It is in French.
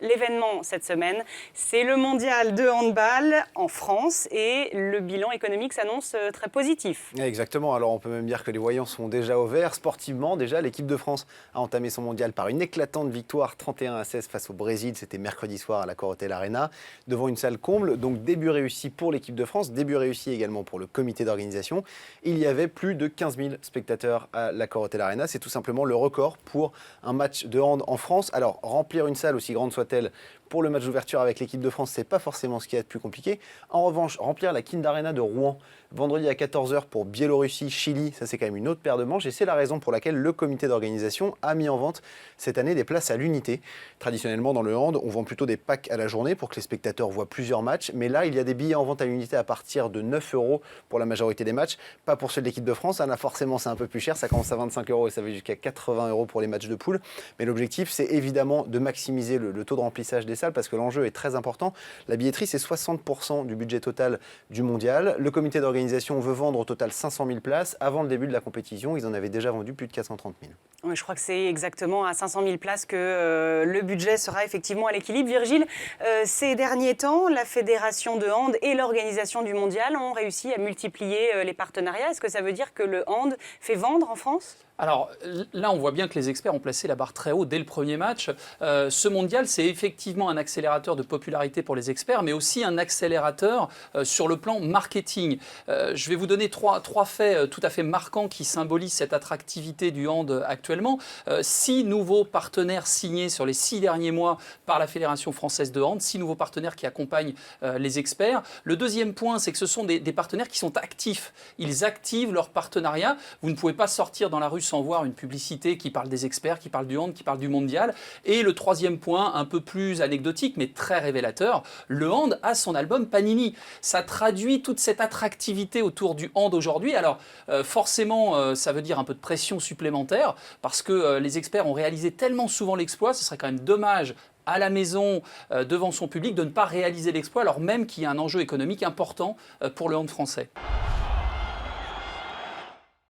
L'événement cette semaine, c'est le mondial de handball en France et le bilan économique s'annonce très positif. Exactement, alors on peut même dire que les voyants sont déjà au vert. Sportivement, déjà, l'équipe de France a entamé son mondial par une éclatante victoire 31-16 face au Brésil. C'était mercredi soir à l'Accor Hotel Arena, devant une salle comble. Donc début réussi pour l'équipe de France, début réussi également pour le comité d'organisation. Il y avait plus de 15 000 spectateurs à l'Accor Hotel Arena. C'est tout simplement le record pour un match de hand en France. Alors remplir une salle aussi grande soit-elle pour le match d'ouverture avec l'équipe de France, c'est pas forcément ce qui est le plus compliqué. En revanche, remplir la Kind Arena de Rouen vendredi à 14h pour Biélorussie, Chili, ça c'est quand même une autre paire de manches et c'est la raison pour laquelle le comité d'organisation a mis en vente cette année des places à l'unité. Traditionnellement dans le hand, on vend plutôt des packs à la journée pour que les spectateurs voient plusieurs matchs, mais là il y a des billets en vente à l'unité à partir de 9 € pour la majorité des matchs, pas pour ceux de l'équipe de France, là forcément c'est un peu plus cher, ça commence à 25 € et ça va jusqu'à 80 € pour les matchs de poule, mais l'objectif c'est évidemment de maximiser le taux de remplissage des salles parce que l'enjeu est très important. La billetterie c'est 60% du budget total du mondial. Le comité d'organisation veut vendre au total 500 000 places. Avant le début de la compétition, ils en avaient déjà vendu plus de 430 000. Oui, je crois que c'est exactement à 500 000 places que le budget sera effectivement à l'équilibre. Virgile, ces derniers temps, la Fédération de hand et l'organisation du mondial ont réussi à multiplier les partenariats. Est-ce que ça veut dire que le hand fait vendre en France ? Alors là, on voit bien que les experts ont placé la barre très haut dès le premier match. Ce mondial, c'est effectivement un accélérateur de popularité pour les experts, mais aussi un accélérateur sur le plan marketing. Je vais vous donner trois faits tout à fait marquants qui symbolisent cette attractivité du hand actuellement. 6 nouveaux partenaires signés sur les 6 derniers mois par la Fédération française de hand, 6 nouveaux partenaires qui accompagnent les experts. Le deuxième point, c'est que ce sont des partenaires qui sont actifs. Ils activent leur partenariat. Vous ne pouvez pas sortir dans la rue sans voir une publicité qui parle des experts, qui parle du hand, qui parle du mondial. Et le troisième point, un peu plus anecdotique, mais très révélateur, le hand a son album Panini. Ça traduit toute cette attractivité autour du hand aujourd'hui. Alors forcément, ça veut dire un peu de pression supplémentaire, parce que les experts ont réalisé tellement souvent l'exploit, ce serait quand même dommage à la maison, devant son public, de ne pas réaliser l'exploit, alors même qu'il y a un enjeu économique important pour le hand français.